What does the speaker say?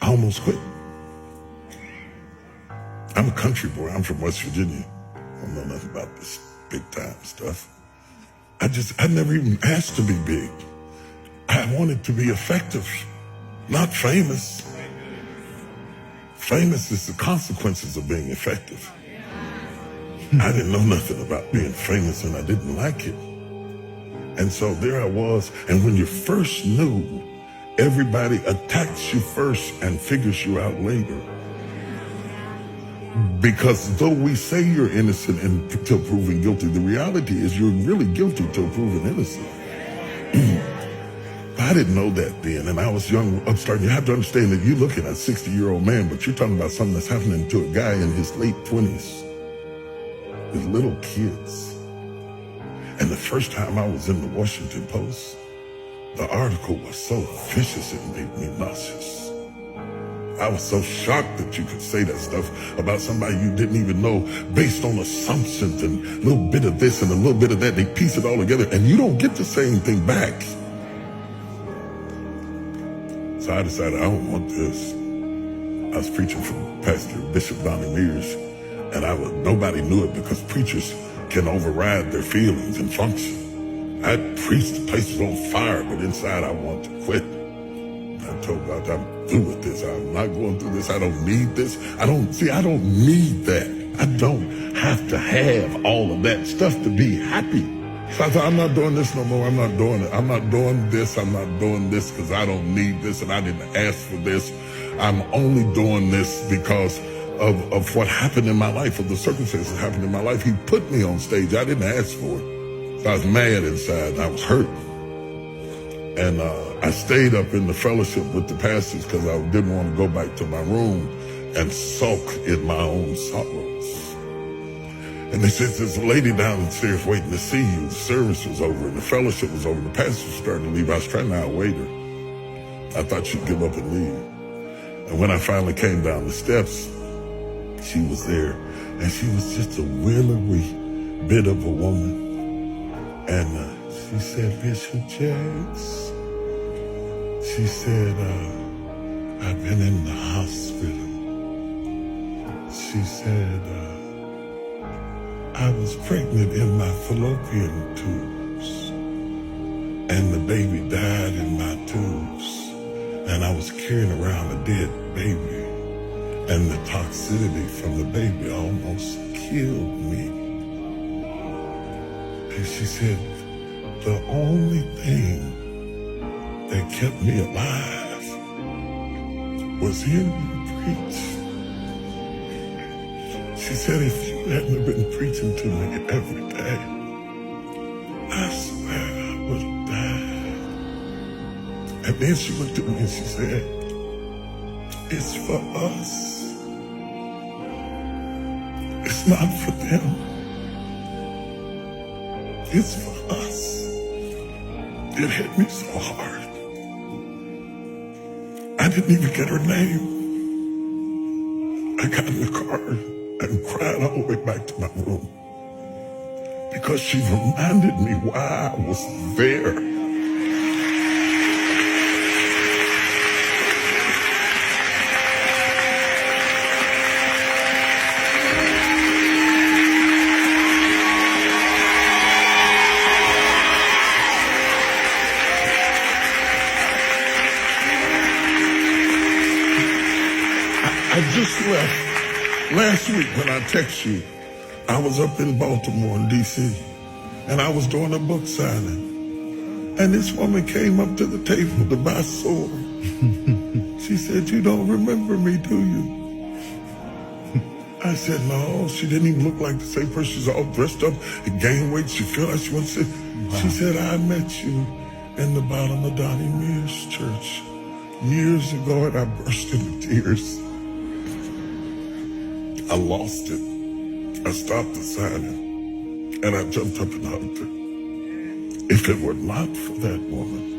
I almost quit. I'm a country boy. I'm from West Virginia. I don't know nothing about this big time stuff. I never even asked to be big. I wanted to be effective, not famous. Famous is the consequences of being effective. I didn't know nothing about being famous, and I didn't like it. And so there I was, and when you first knew, everybody attacks you first and figures you out later. Because though we say you're innocent until proven guilty, the reality is you're really guilty till proven innocent. I didn't know that then, and I was young, upstart. You have to understand that you're looking at a 60-year-old man, but you're talking about something that's happening to a guy in his late 20s. With little kids. And the first time I was in the Washington Post, the article was so vicious it made me nauseous. I was so shocked that you could say that stuff about somebody you didn't even know based on assumptions and a little bit of this and a little bit of that. They piece it all together and you don't get the same thing back. So I decided I don't want this. I was preaching for Pastor Bishop Donnie Mears, and nobody knew it because preachers can override their feelings and function. I preached, the place was on fire, but inside I wanted to quit. I told God, I'm through with this. I'm not going through this. I don't need this. I don't need that. I don't have to have all of that stuff to be happy. So I thought, I'm not doing this no more. I'm not doing it. I'm not doing this. I'm not doing this because I don't need this and I didn't ask for this. I'm only doing this because of what happened in my life, of the circumstances that happened in my life. He put me on stage. I didn't ask for it. So I was mad inside and I was hurt. And I stayed up in the fellowship with the pastors because I didn't want to go back to my room and sulk in my own sorrows. And they said, there's a lady downstairs waiting to see you. The service was over and the fellowship was over. The pastor was starting to leave. I was trying to outwait her. I thought she'd give up and leave. And when I finally came down the steps, she was there, and she was just a willowy bit of a woman. And she said, Bishop Jakes, she said, I've been in the hospital. She said, I was pregnant in my fallopian tubes, and the baby died in my tubes, and I was carrying around a dead baby. And the toxicity from the baby almost killed me. And she said, the only thing that kept me alive was hearing you preach. She said, if you hadn't been preaching to me every day, I swear I would have died. And then she looked at me and she said, it's for us. It's not for them. It's for us. It hit me so hard. I didn't even get her name. I got in the car and cried all the way back to my room because she reminded me why I was there. I just left last week when I text you. I was up in Baltimore in D.C. and I was doing a book signing. And this woman came up to the table to buy sword. She said, you don't remember me, do you? I said, no. She didn't even look like the same person. She's all dressed up and gained weight. She felt like she wants to. She said, I met you in the bottom of Donnie Mears Church years ago, and I burst into tears. I lost it. I stopped the signing, and I jumped up and hugged her. If it were not for that woman,